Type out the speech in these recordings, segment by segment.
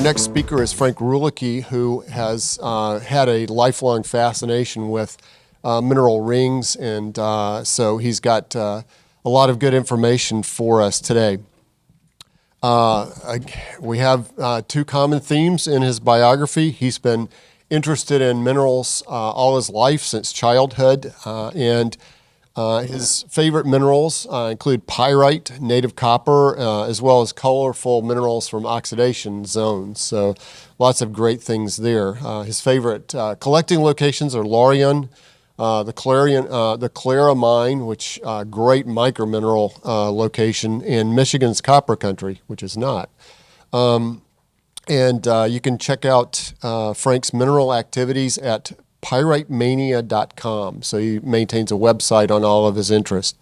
next speaker is Frank Ruehlicke, who has had a lifelong fascination with mineral rings, and so he's got a lot of good information for us today. We have two common themes in his biography. He's been interested in minerals all his life since childhood, and his favorite minerals include pyrite, native copper, as well as colorful minerals from oxidation zones. So lots of great things there. His favorite collecting locations are Lorient, the Clara mine, which great micromineral location, in Michigan's Copper Country, which is not. And you can check out Frank's mineral activities at pyritemania.com. So he maintains a website on all of his interests.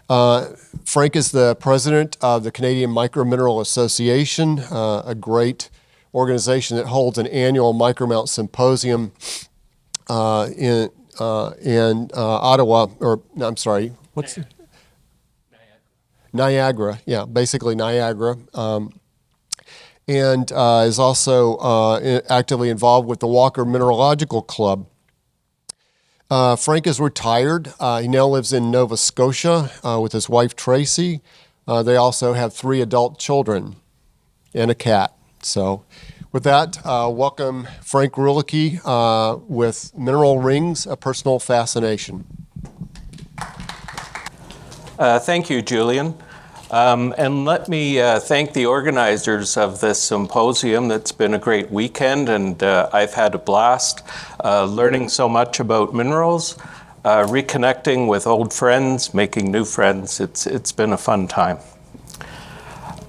Frank is the president of the Canadian Micromineral Association, a great organization that holds an annual Micromount Symposium in Ottawa, or I'm sorry, what's it? Niagara, yeah, basically Niagara. And is also actively involved with the Walker Mineralogical Club. Frank is retired. He now lives in Nova Scotia with his wife, Tracy. They also have 3 adult children and a cat. So with that, welcome Frank Ruehlicke with Mineral Rings, A Personal Fascination. Thank you, Julian. And let me thank the organizers of this symposium. It's been a great weekend, and I've had a blast learning so much about minerals, reconnecting with old friends, making new friends. It's been a fun time.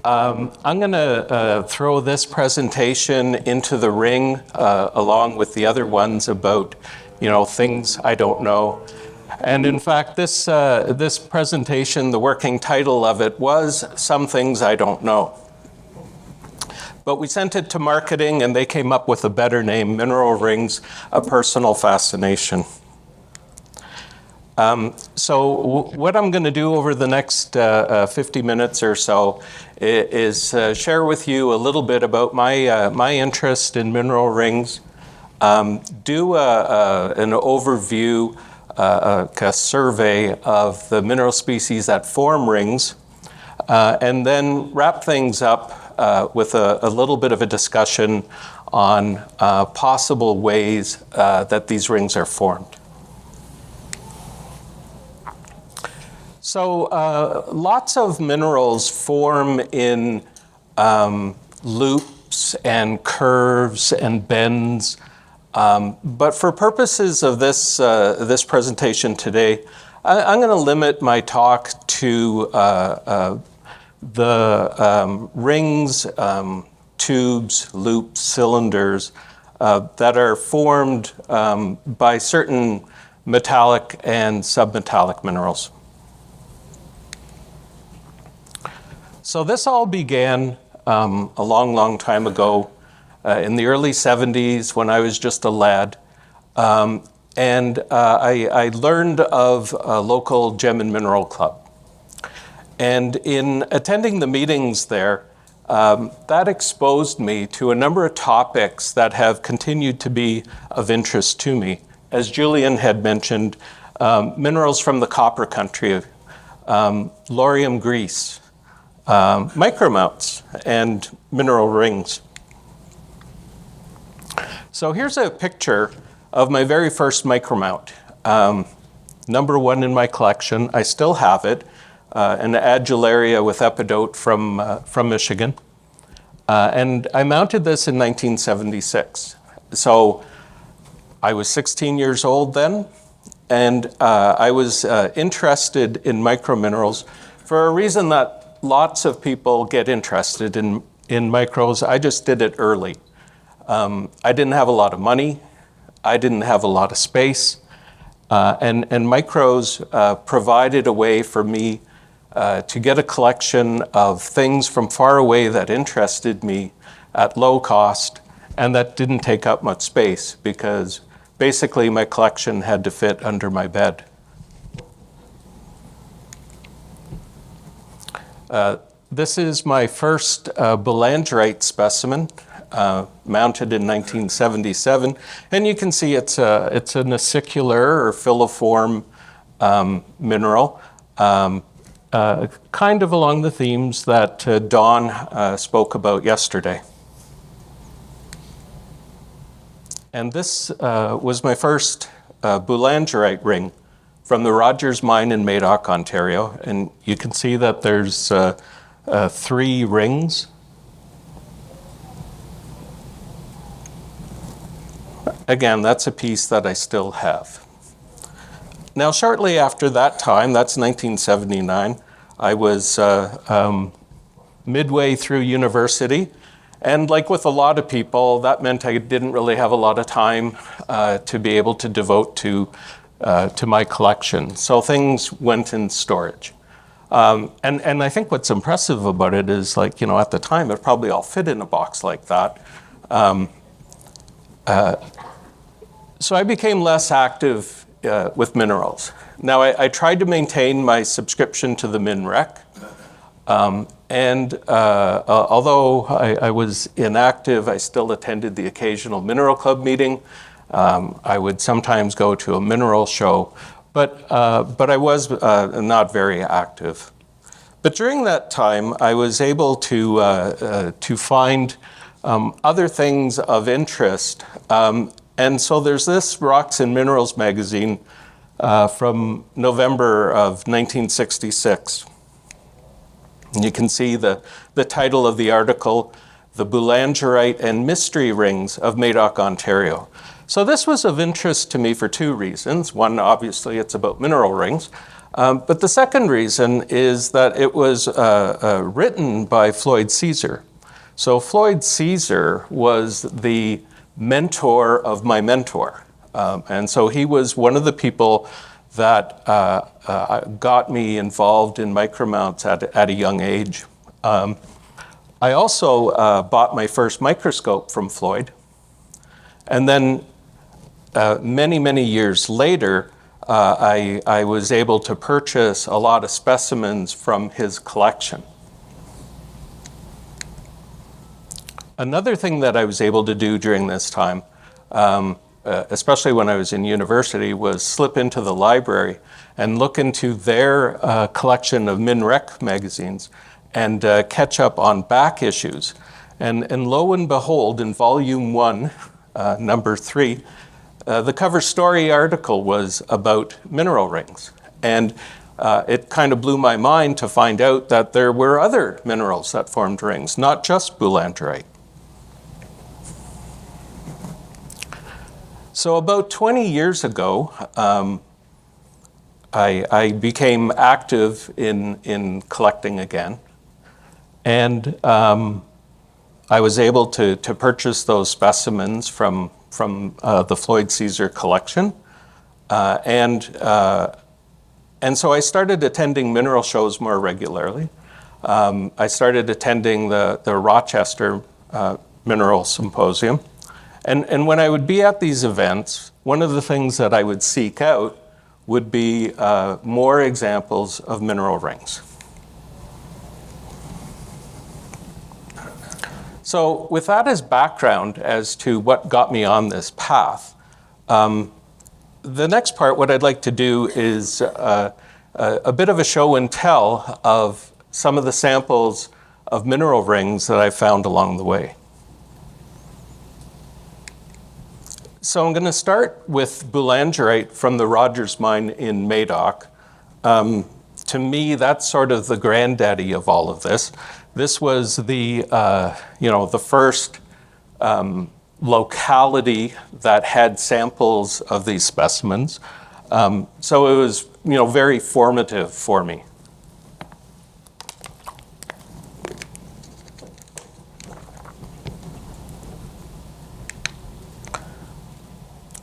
I'm going to throw this presentation into the ring along with the other ones about, things I don't know. And in fact, this presentation, the working title of it was Some Things I Don't Know. But we sent it to marketing and they came up with a better name, Mineral Rings, A Personal Fascination. So what I'm going to do over the next 50 minutes or so is share with you a little bit about my interest in mineral rings, do an overview, a survey of the mineral species that form rings, and then wrap things up with a little bit of a discussion on possible ways that these rings are formed. So lots of minerals form in loops and curves and bends. But for purposes of this presentation today, I'm going to limit my talk to the rings, tubes, loops, cylinders that are formed by certain metallic and submetallic minerals. So this all began a long time ago. In the early 70s, when I was just a lad, and I learned of a local gem and mineral club. And in attending the meetings there, that exposed me to a number of topics that have continued to be of interest to me. As Julian had mentioned, minerals from the Copper Country, Laurium grease, micromounts, and mineral rings. So here's a picture of my very first micromount, number 1 in my collection. I still have it, an Adularia with epidote from Michigan. And I mounted this in 1976. So I was 16 years old then, and I was interested in microminerals for a reason that lots of people get interested in micros. I just did it early. I didn't have a lot of money. I didn't have a lot of space. And micros provided a way for me to get a collection of things from far away that interested me at low cost and that didn't take up much space because basically my collection had to fit under my bed. This is my first belandrite specimen. mounted in 1977. And you can see it's a acicular or filiform mineral, kind of along the themes that Don spoke about yesterday. And this was my first boulangerite ring from the Rogers mine in Madoc, Ontario. And you can see that there's 3 rings. Again, that's a piece that I still have. Now, shortly after that time, that's 1979, I was midway through university. And like with a lot of people, that meant I didn't really have a lot of time to be able to devote to my collection. So things went in storage. And I think what's impressive about it is, like, you know, at the time, it probably all fit in a box like that. So I became less active with minerals. Now, I tried to maintain my subscription to the MinRec. Although I was inactive, I still attended the occasional Mineral Club meeting. I would sometimes go to a mineral show, but I was not very active. But during that time, I was able to find other things of interest. And so there's this Rocks and Minerals magazine from November of 1966. And you can see the title of the article, The Boulangerite and Mystery Rings of Madoc, Ontario. So this was of interest to me for 2 reasons. One, obviously, it's about mineral rings. But the second reason is that it was written by Floyd Caesar. So Floyd Caesar was the mentor of my mentor. And so he was one of the people that got me involved in micromounts at a young age. I also bought my first microscope from Floyd. And then many, many years later, I was able to purchase a lot of specimens from his collection. Another thing that I was able to do during this time, especially when I was in university, was slip into the library and look into their collection of MinRec magazines and catch up on back issues. And lo and behold, in volume 1, number 3, the cover story article was about mineral rings. And it kind of blew my mind to find out that there were other minerals that formed rings, not just boulangerite. So about 20 years ago, I became active in collecting again. And I was able to purchase those specimens from the Floyd Caesar collection. And so I started attending mineral shows more regularly. I started attending the Rochester Mineral Symposium. And when I would be at these events, one of the things that I would seek out would be more examples of mineral rings. So with that as background as to what got me on this path, the next part, what I'd like to do is a bit of a show and tell of some of the samples of mineral rings that I found along the way. So I'm going to start with boulangerite from the Rogers mine in Madoc. To me, that's sort of the granddaddy of all of this. This was the first locality that had samples of these specimens. So it was, very formative for me.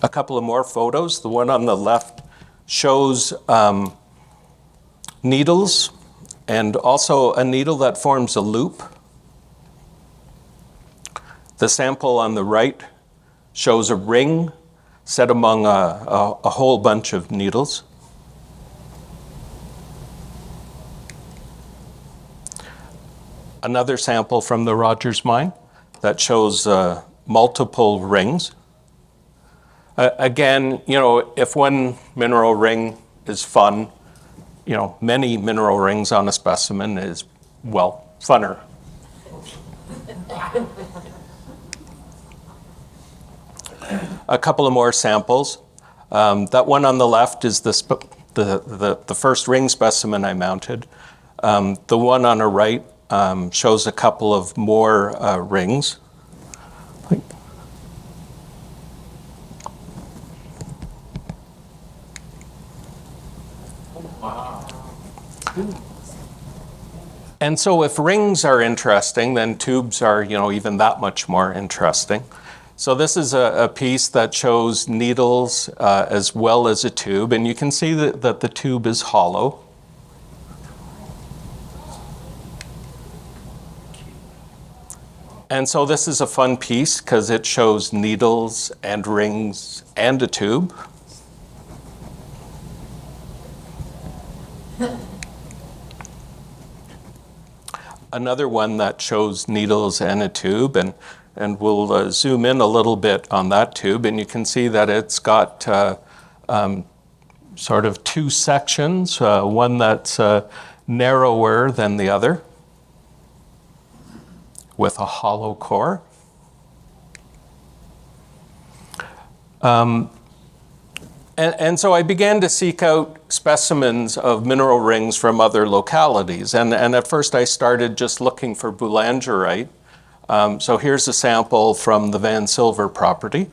A couple of more photos. The one on the left shows needles and also a needle that forms a loop. The sample on the right shows a ring set among a whole bunch of needles. Another sample from the Rogers mine. that shows multiple rings. Again, if one mineral ring is fun, many mineral rings on a specimen is, well, funner. A couple of more samples. That one on the left is the first ring specimen I mounted. The one on the right shows a couple of more rings. And so if rings are interesting, then tubes are, even that much more interesting. So this is a piece that shows needles as well as a tube, and you can see that the tube is hollow. And so this is a fun piece because it shows needles and rings and a tube. Another one that shows needles and a tube, and we'll zoom in a little bit on that tube, and you can see that it's got sort of two sections, one that's narrower than the other, with a hollow core. And so I began to seek out specimens of mineral rings from other localities. And at first I started just looking for boulangerite. So here's a sample from the Van Silver property.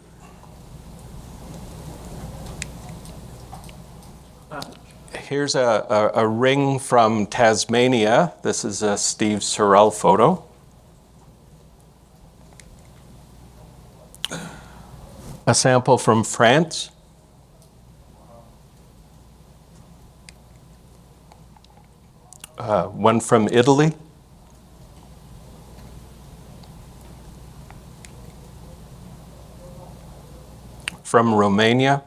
Here's a ring from Tasmania. This is a Steve Sorrell photo. A sample from France. One from Italy. From Romania.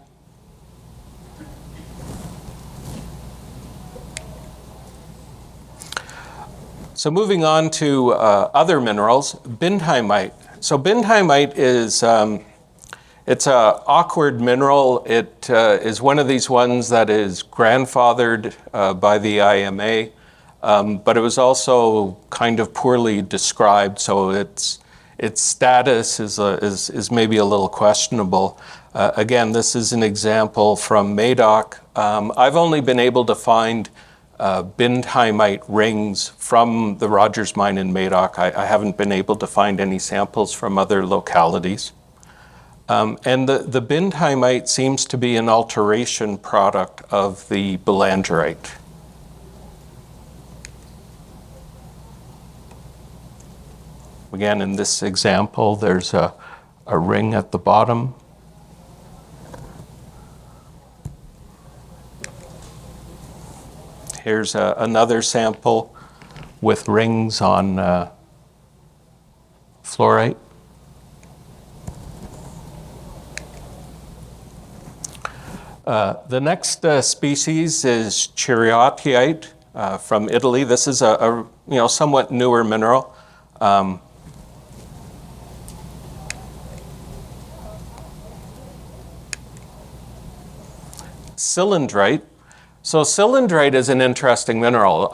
So moving on to other minerals, bindheimite. So bindheimite is it's an awkward mineral. It is one of these ones that is grandfathered by the IMA. But it was also kind of poorly described, so its status is maybe a little questionable. Again, this is an example from Madoc. I've only been able to find bindheimite rings from the Rogers mine in Madoc. I haven't been able to find any samples from other localities. And the bindheimite seems to be an alteration product of the boulangerite. Again, in this example, there's a ring at the bottom. Here's another sample with rings on fluorite. The next species is chirioteite from Italy. This is a somewhat newer mineral. Cylindrite. So cylindrite is an interesting mineral.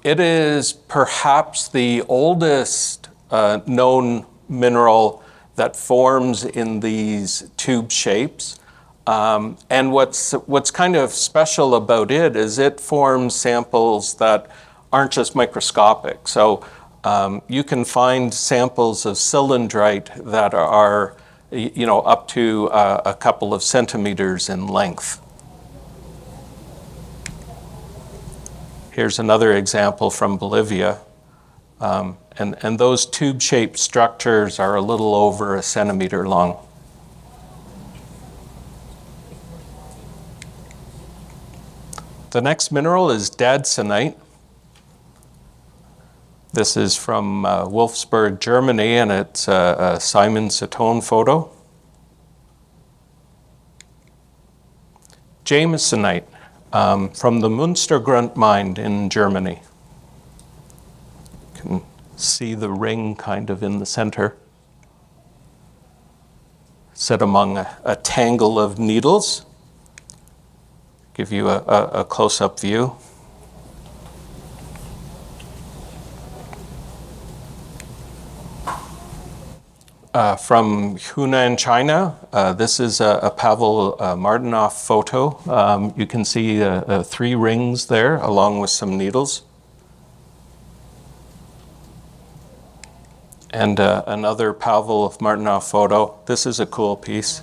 It is perhaps the oldest known mineral that forms in these tube shapes. And what's kind of special about it is it forms samples that aren't just microscopic. So you can find samples of cylindrite that are up to a couple of centimeters in length. Here's another example from Bolivia. And those tube-shaped structures are a little over a centimeter long. The next mineral is dadsonite. This is from Wolfsburg, Germany, and it's a Simon Cetone photo. Jamesonite. From the Münstergrund mine in Germany. You can see the ring kind of in the center. sit among a tangle of needles. Give you a close-up view. From Hunan, China, this is a Pavel Martinov photo. You can see 3 rings there along with some needles. And another Pavel Martinov photo. This is a cool piece.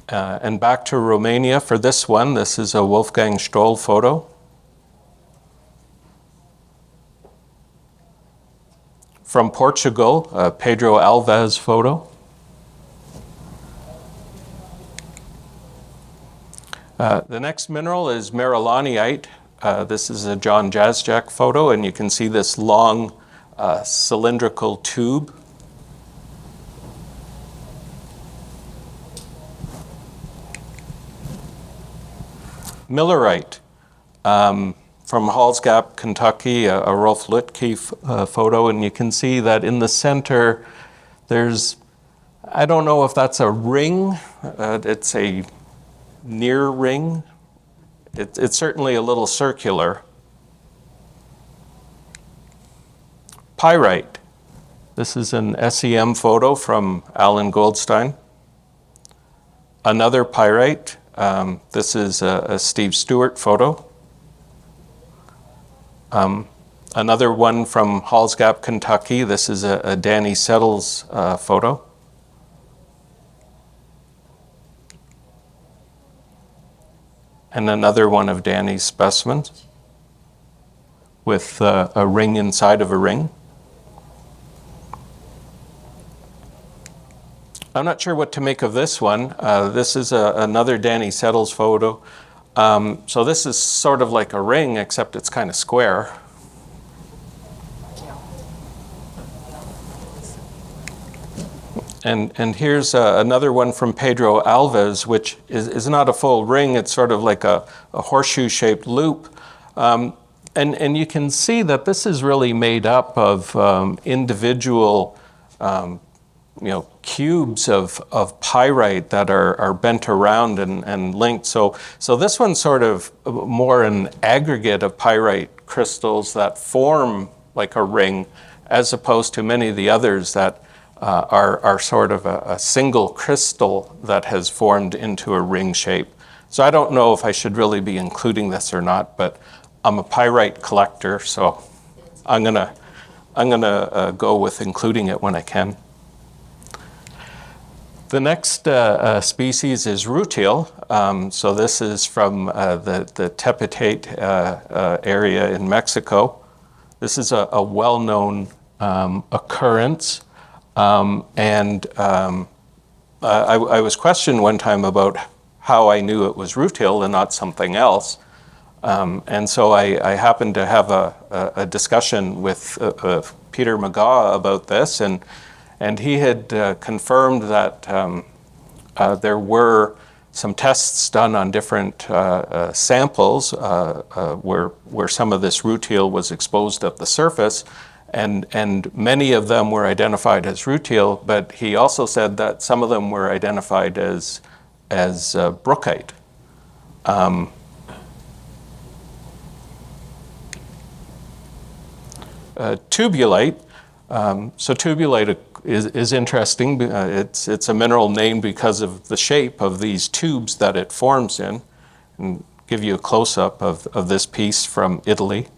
And back to Romania for this one. This is a Wolfgang Stoll photo. From Portugal, a Pedro Alves photo. The next mineral is Mineralonite. This is a John Jazjak photo, and you can see this long cylindrical tube. Millerite. From Halls Gap, Kentucky, a Ruehlicke photo, and you can see that in the center there's, I don't know if that's a ring, it's a near ring. It's certainly a little circular. Pyrite. This is an SEM photo from Alan Goldstein. Another pyrite. This is a Steve Stewart photo. Another one from Halls Gap, Kentucky. This is a Danny Settles photo. And another one of Danny's specimens with a ring inside of a ring. I'm not sure what to make of this one. This is another Danny Settles photo. So this is sort of like a ring, except it's kind of square. And here's another one from Pedro Alves, which is not a full ring. It's sort of like a horseshoe-shaped loop. And you can see that this is really made up of individual cubes of pyrite that are bent around and linked. So this one's sort of more an aggregate of pyrite crystals that form like a ring, as opposed to many of the others that are sort of a single crystal that has formed into a ring shape. So I don't know if I should really be including this or not, but I'm a pyrite collector, so I'm gonna go with including it when I can. The next species is rutile. So this is from the Tepetate area in Mexico. This is a well-known occurrence. I was questioned one time about how I knew it was rutile and not something else. And so I happened to have a discussion with Peter McGaw about this, and he had confirmed that there were some tests done on different samples where some of this rutile was exposed at the surface, and many of them were identified as rutile, but he also said that some of them were identified as brookite. Tubulite. So tubulite is interesting. It's a mineral named because of the shape of these tubes that it forms in. And give you a close-up of this piece from Italy.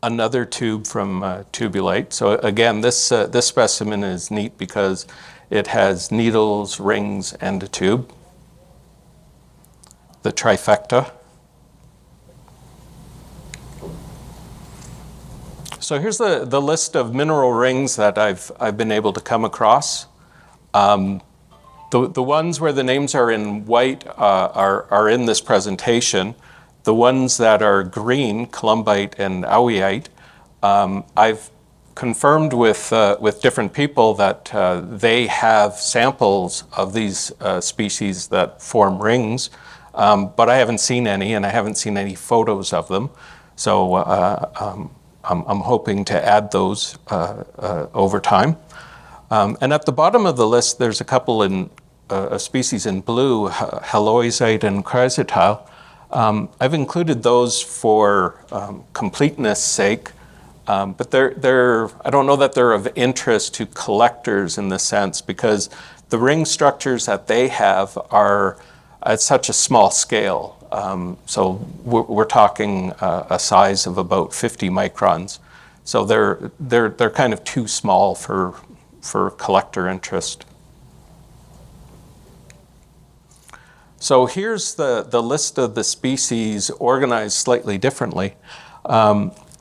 Another tube from tubulite. So again, this specimen is neat because it has needles, rings, and a tube. The trifecta. So here's the list of mineral rings that I've been able to come across. The ones where the names are in white are in this presentation. The ones that are green, columbite and aueite, I've confirmed with different people that they have samples of these species that form rings, but I haven't seen any, and I haven't seen any photos of them. So I'm hoping to add those over time. And at the bottom of the list, there's a couple in a species in blue, Heloisite and chrysotile. I've included those for completeness sake, but I don't know that they're of interest to collectors in the sense, because the ring structures that they have are at such a small scale. So we're talking a size of about 50 microns. So they're kind of too small for collector interest. So here's the list of the species organized slightly differently.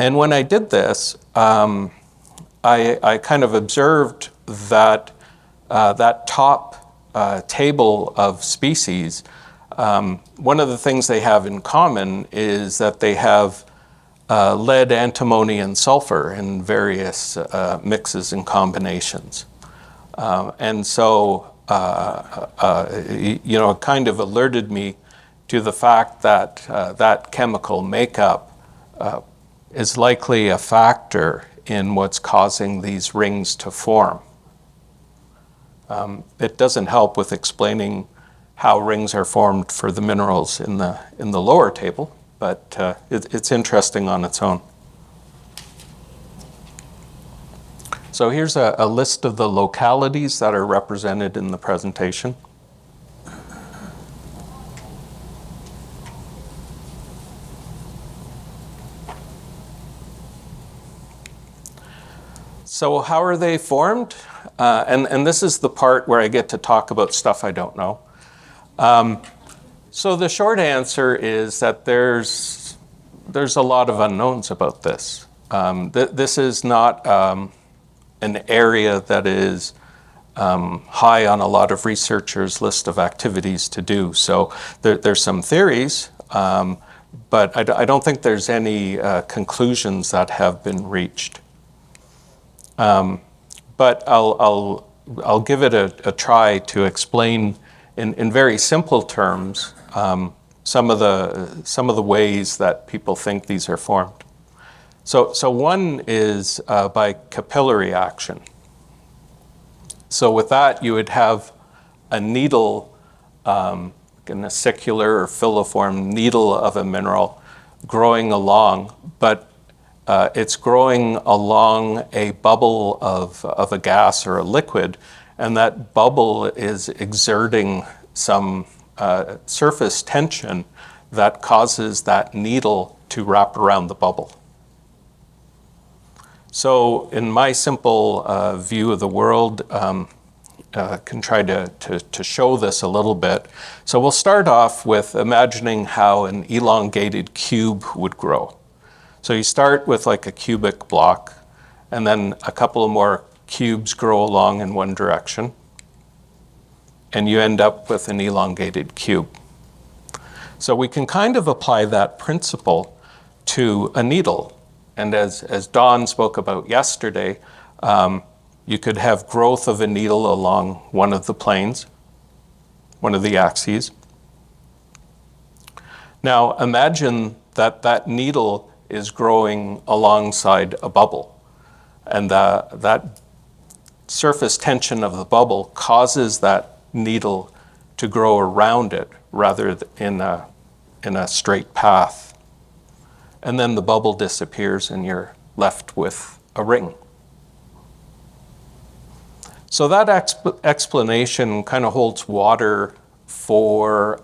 And when I did this, I kind of observed that that top table of species, one of the things they have in common is that they have lead, antimony, and sulfur in various mixes and combinations. And so, it kind of alerted me to the fact that that chemical makeup is likely a factor in what's causing these rings to form. It doesn't help with explaining how rings are formed for the minerals in the lower table, but it's interesting on its own. So here's a list of the localities that are represented in the presentation. So how are they formed? And this is the part where I get to talk about stuff I don't know. So the short answer is that there's a lot of unknowns about this. This is not an area that is high on a lot of researchers' list of activities to do. So there's some theories, but I don't think there's any conclusions that have been reached. But I'll give it a try to explain in very simple terms some of the ways that people think these are formed. So one is by capillary action. So with that, you would have a needle, an acicular or filiform needle of a mineral growing along, but it's growing along a bubble of a gas or a liquid, and that bubble is exerting some surface tension that causes that needle to wrap around the bubble. So in my simple view of the world, can try to show this a little bit. So we'll start off with imagining how an elongated cube would grow. So you start with like a cubic block, and then a couple of more cubes grow along in one direction, and you end up with an elongated cube. So we can kind of apply that principle to a needle. And as Don spoke about yesterday, you could have growth of a needle along one of the planes, one of the axes. Now imagine that that needle is growing alongside a bubble, and that surface tension of the bubble causes that needle to grow around it rather than in a straight path. And then the bubble disappears and you're left with a ring. So that explanation kind of holds water for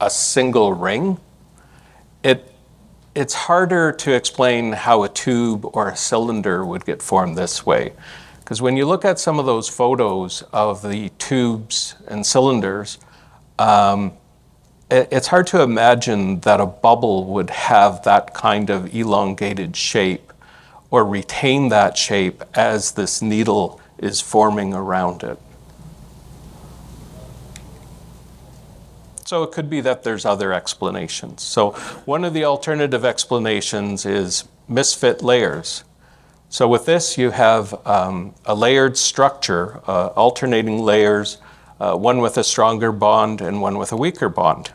a single ring. It's harder to explain how a tube or a cylinder would get formed this way. Because when you look at some of those photos of the tubes and cylinders, it's hard to imagine that a bubble would have that kind of elongated shape or retain that shape as this needle is forming around it. So it could be that there's other explanations. So one of the alternative explanations is misfit layers, So with this, you have a layered structure, alternating layers, one with a stronger bond and one with a weaker bond.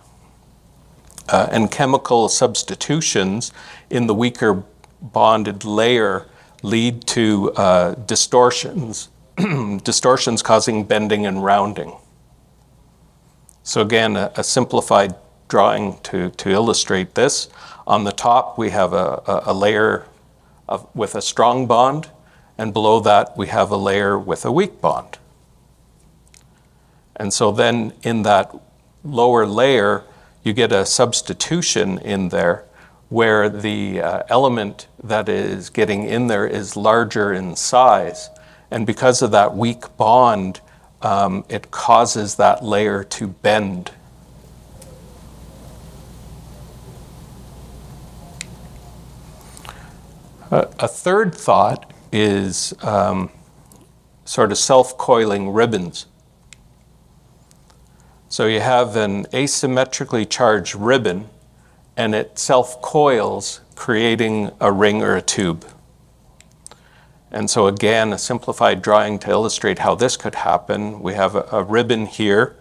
And chemical substitutions in the weaker bonded layer lead to distortions, distortions causing bending and rounding. So again, a simplified drawing to illustrate this. On the top, we have a layer with a strong bond, and below that, we have a layer with a weak bond. And so then in that lower layer, you get a substitution in there where the element that is getting in there is larger in size. And because of that weak bond, it causes that layer to bend. A third thought is sort of self-coiling ribbons. So you have an asymmetrically charged ribbon, and it self-coils, creating a ring or a tube. And so again, a simplified drawing to illustrate how this could happen. We have a ribbon here,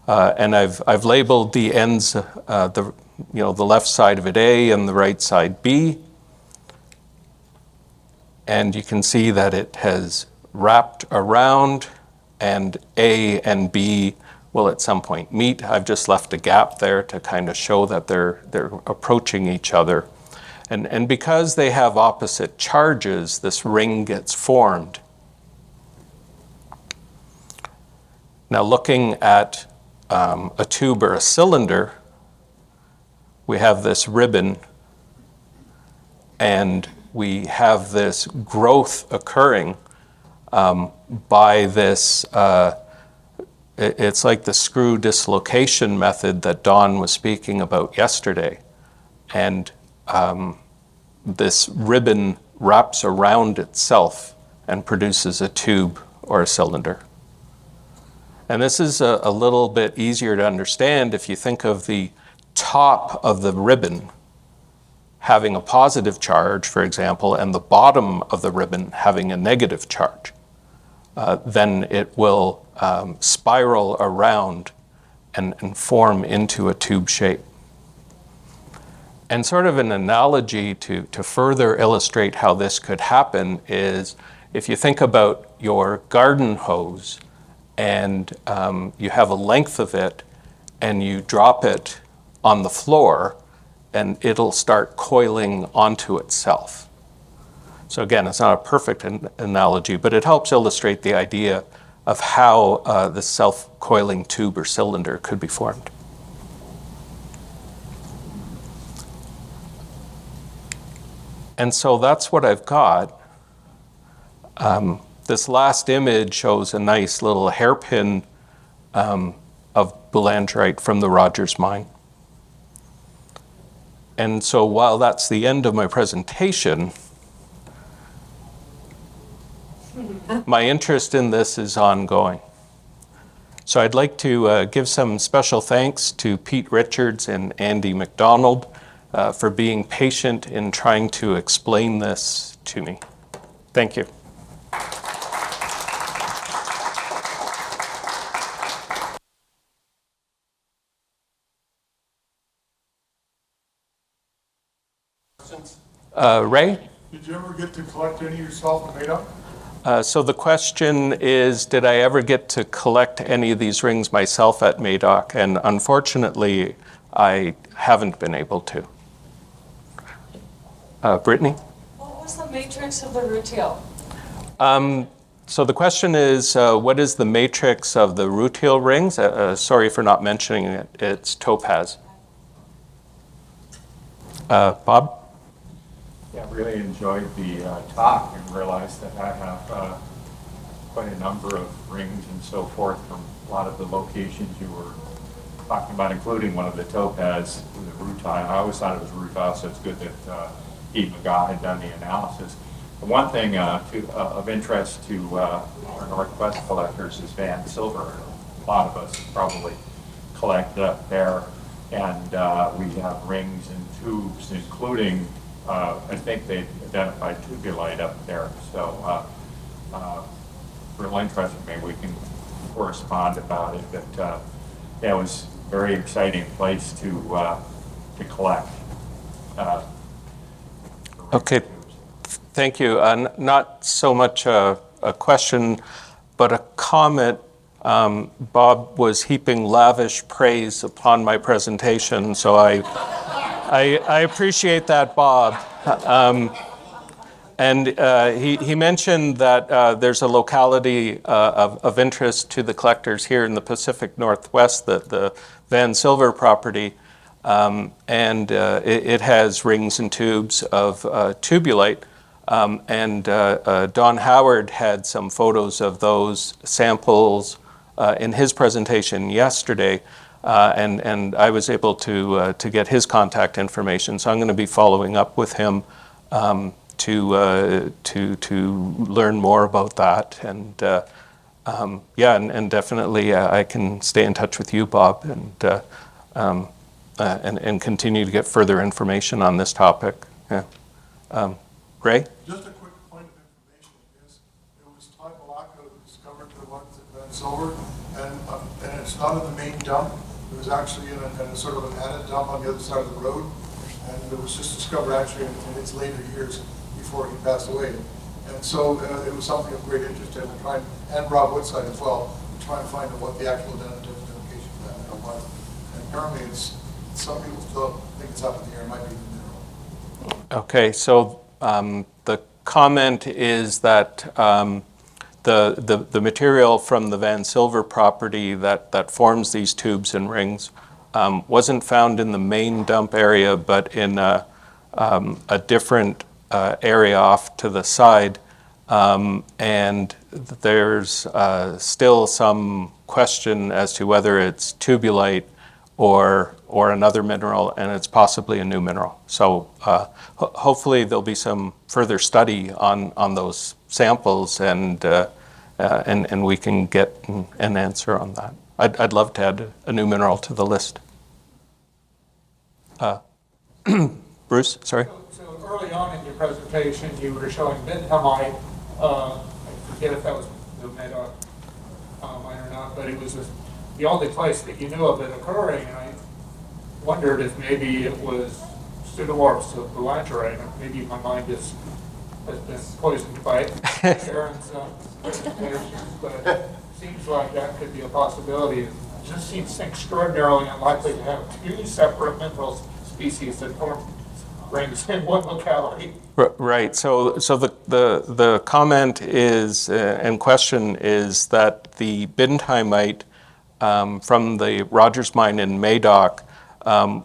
and I've labeled the ends, the left side of it A and the right side B. And you can see that it has wrapped around, and A and B will at some point meet. I've just left a gap there to kind of show that they're approaching each other. And because they have opposite charges, this ring gets formed. Now looking at a tube or a cylinder, we have this ribbon, and we have this growth occurring by this, it's like the screw dislocation method that Don was speaking about yesterday. And this ribbon wraps around itself and produces a tube or a cylinder. And this is a little bit easier to understand if you think of the top of the ribbon having a positive charge, for example, and the bottom of the ribbon having a negative charge. Then it will spiral around and form into a tube shape. And sort of an analogy to further illustrate how this could happen is if you think about your garden hose and you have a length of it and you drop it on the floor, and it'll start coiling onto itself. So again, it's not a perfect analogy, but it helps illustrate the idea of how the self-coiling tube or cylinder could be formed. And so that's what I've got. This last image shows a nice little hairpin of boulangerite from the Rogers mine. And so while that's the end of my presentation, my interest in this is ongoing. So I'd like to give some special thanks to Pete Richards and Andy McDonald for being patient in trying to explain this to me. Thank you. Ray? Did you ever get to collect any yourself and made up? So the question is, did I ever get to collect any of these rings myself at Madoc? And unfortunately, I haven't been able to. Brittany? What was the matrix of the rutile? So the question is, what is the matrix of the rutile rings? Sorry for not mentioning it. It's topaz. Bob? Yeah, really enjoyed the talk and realized that I have quite a number of rings and so forth from a lot of the locations you were talking about, including one of the topaz, the rutile. I always thought it was rutile, so it's good that Eve McGaw had done the analysis. The one thing of interest to our Northwest collectors is Van Silver. A lot of us probably collect up there, and we have rings and tubes, including I think they identified tubulite up there. So real interesting. Maybe we can correspond about it. But yeah, it was a very exciting place to collect. Okay, thank you. Not so much a question, but a comment. Bob was heaping lavish praise upon my presentation, so I appreciate that, Bob. And he mentioned that there's a locality of interest to the collectors here in the Pacific Northwest, the Van Silver property, and it has rings and tubes of tubulite. And Don Howard had some photos of those samples in his presentation yesterday, and I was able to get his contact information. So I'm going to be following up with him to learn more about that, and yeah, and definitely I can stay in touch with you, Bob, and continue to get further information on this topic. Yeah. Ray? Just a quick point of information is it was Todd Malacca who discovered the ones at Van Silver, and it's not in the main dump. It was actually in a sort of an added dump on the other side of the road, and it was just discovered actually in its later years before he passed away. And so it was something of great interest to him, and Rob Woodside as well, to try and find out what the actual identification of that mineral was. And apparently some people still think it's up in the air, it might be the mineral. Okay, so the comment is that the material from the Van Silver property that forms these tubes and rings wasn't found in the main dump area, but in a different area off to the side. And there's still some question as to whether it's tubulite or another mineral, and it's possibly a new mineral. So hopefully there'll be some further study on those samples, and we can get an answer on that. I'd love to add a new mineral to the list. Bruce, sorry? So early on in your presentation, you were showing bentonite. I forget if that was the Medoc mine or not, but it was the only place that you knew of it occurring, and I wondered if maybe it was pseudomorphs of boulangerite. Maybe my mind has been poisoned by Aaron's presentations, but it seems like that could be a possibility. It just seems extraordinarily unlikely to have two separate mineral species that form rings in one locality. Right. So the comment is and question is that the bentonite from the Rogers mine in Madoc,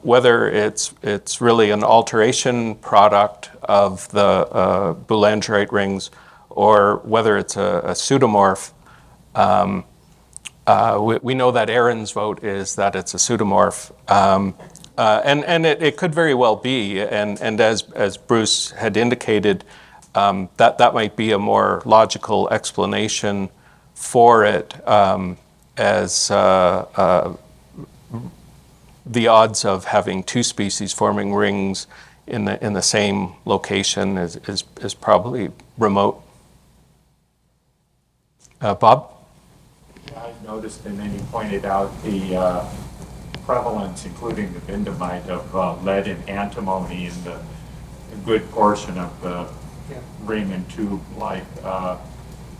whether it's really an alteration product of the boulangerite rings, or whether it's a pseudomorph. We know that Aaron's vote is that it's a pseudomorph. And it could very well be, and as Bruce had indicated, that might be a more logical explanation for it, as the odds of having two species forming rings in the same location is probably remote. Bob? Yeah, I noticed, and then you pointed out the prevalence, including the bentonite, of lead and antimony in a good portion of the ring and tube-like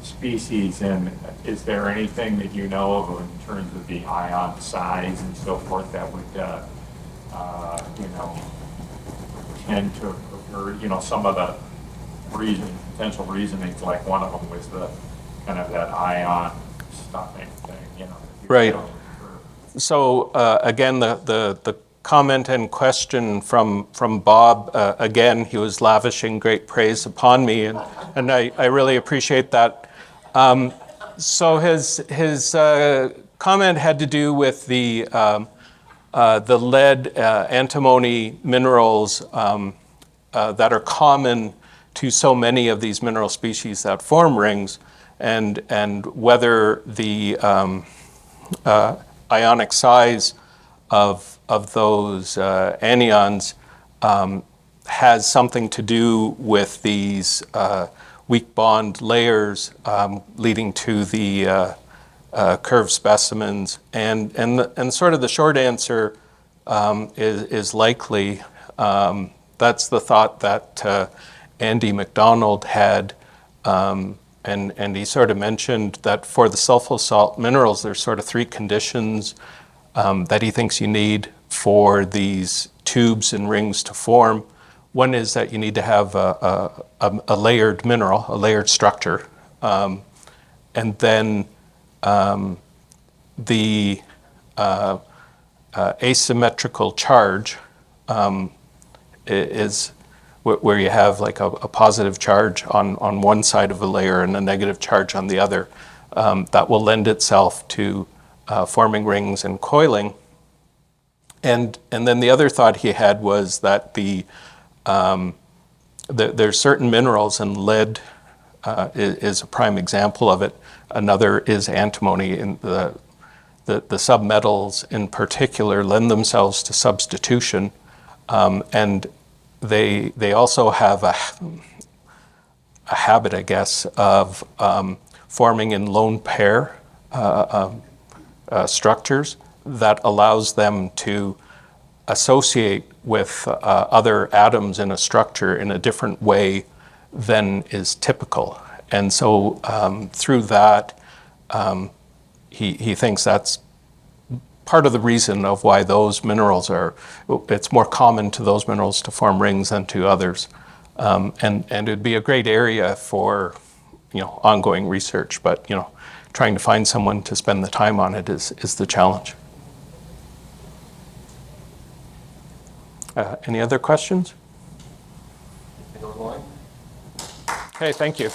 species. And is there anything that you know of in terms of the ion size and so forth that would, tend to occur? Some of the potential reasonings, like one of them was the kind of that ion stuffing thing, Right. So again, the comment and question from Bob, again, he was lavishing great praise upon me, and I really appreciate that. So his comment had to do with the lead antimony minerals that are common to so many of these mineral species that form rings, and whether the ionic size of those anions has something to do with these weak bond layers leading to the curved specimens. And sort of the short answer is likely. That's the thought that Andy MacDonald had. And he sort of mentioned that for the sulfur salt minerals, there's sort of three conditions that he thinks you need for these tubes and rings to form. One is that you need to have a layered mineral, a layered structure. And then the asymmetrical charge is where you have like a positive charge on one side of a layer and a negative charge on the other. That will lend itself to forming rings and coiling. And then the other thought he had was that there's certain minerals, and lead is a prime example of it. Another is antimony. And the submetals in particular lend themselves to substitution, and they also have a habit, I guess, of forming in lone pair structures that allows them to associate with other atoms in a structure in a different way than is typical. And so through that, he thinks that's part of the reason of why those minerals it's more common to those minerals to form rings than to others. And it'd be a great area for, ongoing research, but, trying to find someone to spend the time on it is the challenge. Any other questions? Okay, thank you.